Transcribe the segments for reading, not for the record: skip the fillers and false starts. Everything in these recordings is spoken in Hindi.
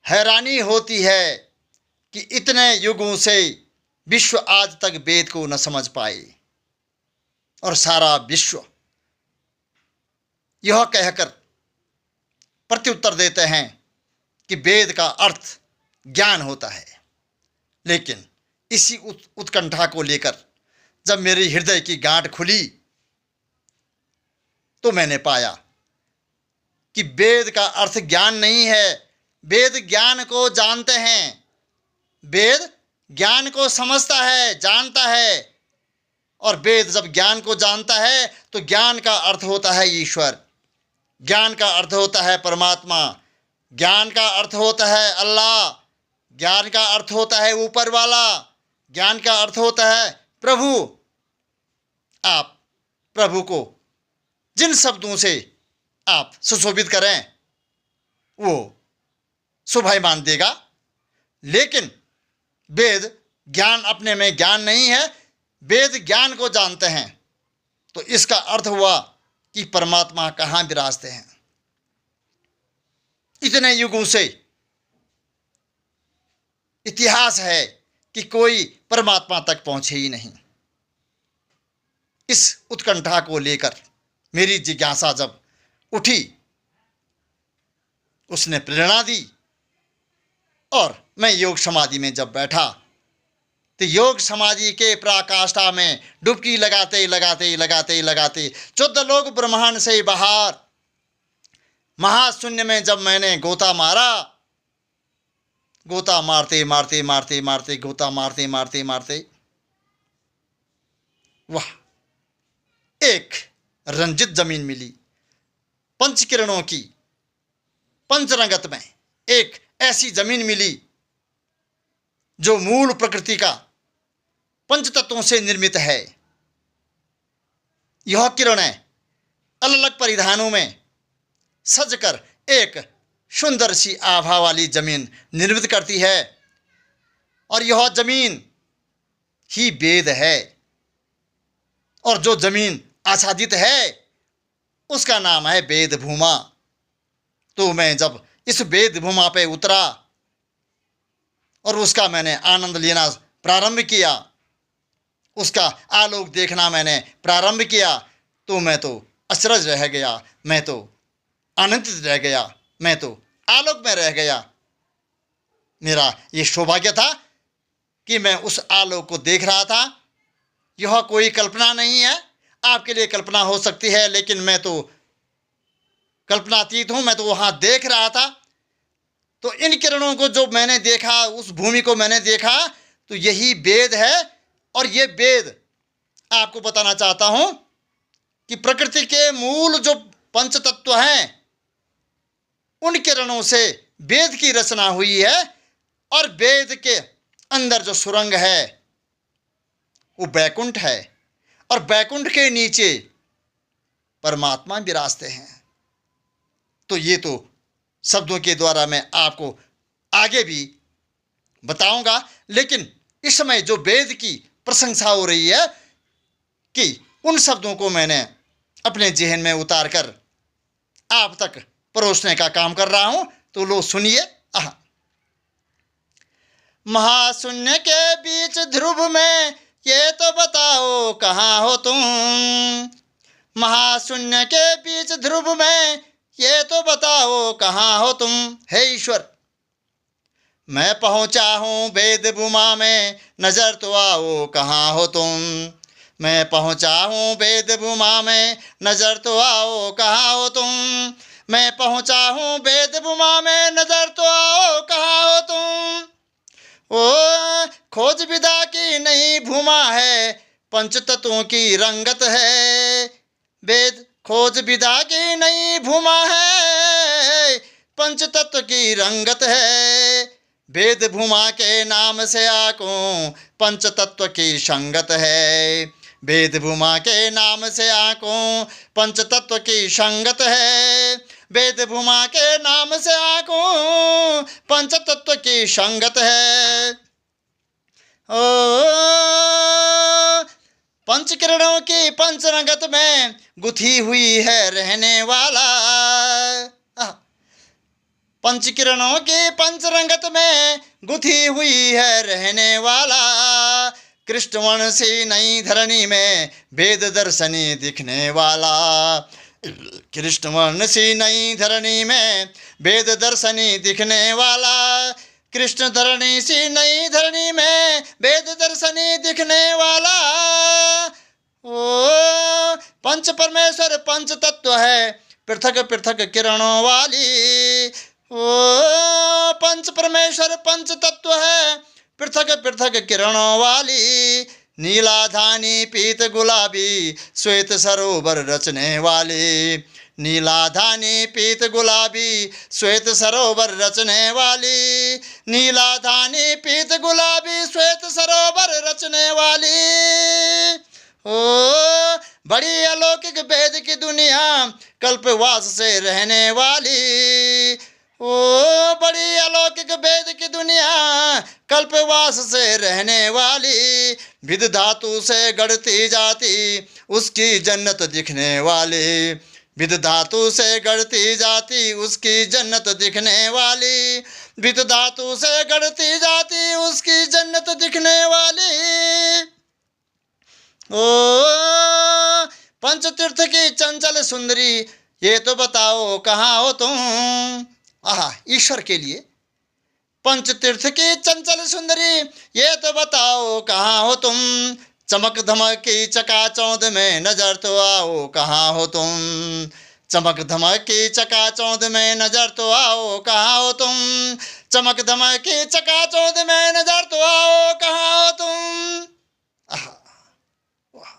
हैरानी होती है कि इतने युगों से विश्व आज तक वेद को न समझ पाए और सारा विश्व यह कहकर प्रत्युत्तर देते हैं कि वेद का अर्थ ज्ञान होता है। लेकिन इसी उत्कंठा को लेकर जब मेरी हृदय की गांठ खुली तो मैंने पाया कि वेद का अर्थ ज्ञान नहीं है। वेद ज्ञान को जानते हैं, वेद ज्ञान को समझता है, जानता है। और वेद जब ज्ञान को जानता है तो ज्ञान का अर्थ होता है ईश्वर, ज्ञान का अर्थ होता है परमात्मा, ज्ञान का अर्थ होता है अल्लाह, ज्ञान का अर्थ होता है ऊपर वाला, ज्ञान का अर्थ होता है प्रभु। आप प्रभु को जिन शब्दों से आप सुशोभित करें वो शोभायमान देगा। लेकिन वेद ज्ञान अपने में ज्ञान नहीं है, वेद ज्ञान को जानते हैं। तो इसका अर्थ हुआ कि परमात्मा कहाँ विराजते हैं। इतने युगों से इतिहास है कि कोई परमात्मा तक पहुंचे ही नहीं। इस उत्कंठा को लेकर मेरी जिज्ञासा जब उठी, उसने प्रेरणा दी और मैं योग समाधि में जब बैठा तो योग समाधि के पराकाष्ठा में डुबकी लगाते लगाते लगाते लगाते 14 लोग ब्रह्मांड से बाहर महाशून्य में जब मैंने गोता मारा, गोता मारते मारते मारते मारते गोता मारते मारते मारते वाह, एक रंजित जमीन मिली। पंच किरणों की पंचरंगत में एक ऐसी जमीन मिली जो मूल प्रकृति का पंच तत्वों से निर्मित है। यह किरणें अलग अलग परिधानों में सजकर एक सुंदर सी आभा वाली जमीन निर्मित करती है और यह जमीन ही वेद है। और जो जमीन आच्छादित है उसका नाम है वेद भूमा। तो मैं जब इस वेद भूमा पे उतरा और उसका मैंने आनंद लेना प्रारंभ किया, उसका आलोक देखना मैंने प्रारंभ किया, तो मैं तो अचरज रह गया, मैं तो आनंदित रह गया, मैं तो आलोक में रह गया। मेरा ये सौभाग्य था कि मैं उस आलोक को देख रहा था। यह कोई कल्पना नहीं है, आपके लिए कल्पना हो सकती है, लेकिन मैं तो कल्पनातीत हूं। मैं तो वहां देख रहा था। तो इन किरणों को जो मैंने देखा, उस भूमि को मैंने देखा, तो यही वेद है। और ये वेद आपको बताना चाहता हूं कि प्रकृति के मूल जो पंच तत्व हैं उन किरणों से वेद की रचना हुई है। और वेद के अंदर जो सुरंग है वो बैकुंठ है और बैकुंठ के नीचे परमात्मा विराजते हैं। तो ये तो शब्दों के द्वारा मैं आपको आगे भी बताऊंगा, लेकिन इस समय जो वेद की प्रशंसा हो रही है कि उन शब्दों को मैंने अपने जेहन में उतार कर आप तक परोसने का काम कर रहा हूं। तो लो सुनिए। महाशून्य के बीच ध्रुव में ये तो बताओ कहाँ हो तुम। महाशून्य के बीच ध्रुव में ये तो बताओ कहाँ हो तुम। हे ईश्वर, मैं पहुंचा हूँ वेद भूमा में, नजर तो आओ कहाँ हो तुम। मैं पहुंचा हूँ वेद भूमा में, नजर तो आओ कहाँ हो तुम। मैं पहुंचा हूँ वेद भूमा में, नजर तो आओ कहाँ हो तुम। ओ खोज विदा की नई भूमा है, पंच तत्वों की रंगत है। वेद खोज विदा की नई भूमा है, पंच तत्व की रंगत है। वेद भूमा के नाम से आंखों पंच तत्व की संगत है। वेद भूमा के नाम से आंखों पंच तत्व की संगत है। वेद भूमा के नाम से आंखों पंच तत्व की संगत है। ओ पंच किरणों की पंचरंगत में गुथी हुई है रहने वाला। पंच किरणों की पंच रंगत में गुथी हुई है रहने वाला, कृष्णवर्ण सी नई धरणी में वेद दर्शनी दिखने वाला। कृष्णवर्ण सी नई धरणी में वेद दर्शनी दिखने वाला, कृष्ण धरणी सी नई धरणी में वेद दर्शनी दिखने वाला। ओ पंच परमेश्वर पंच तत्व है पृथक पृथक किरणों वाली। ओ पंच परमेश्वर पंच तत्व है पृथक पृथक किरणों वाली, नीला धानी पीत गुलाबी श्वेत सरोवर रचने वाली। नीला धानी पीत गुलाबी श्वेत सरोवर रचने वाली, नीला धानी पीत गुलाबी श्वेत सरोवर रचने वाली। ओ बड़ी अलौकिक वेद की दुनिया कल्पवास से रहने वाली। ओ बड़ी अलौकिक वेद की दुनिया कल्पवास से रहने वाली, विद धातु से गढ़ती जाती उसकी जन्नत दिखने वाली। विद धातु से गढ़ती जाती उसकी जन्नत दिखने वाली, विद धातु से गढ़ती जाती उसकी जन्नत दिखने वाली। ओ पंचतीर्थ की चंचल सुंदरी ये तो बताओ कहाँ हो तुम। आहा, ईश्वर के लिए पंचतीर्थ की चंचल सुंदरी ये तो बताओ कहाँ हो तुम, चमक धमक की चकाचौंध में नजर तो आओ कहाँ हो तुम। चमक धमक की चकाचौंध में नजर तो आओ कहाँ हो तुम, चमक धमक की चकाचौंध में नजर तो आओ कहाँ हो तुम। आहा, वाह,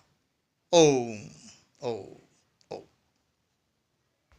ओम ओम।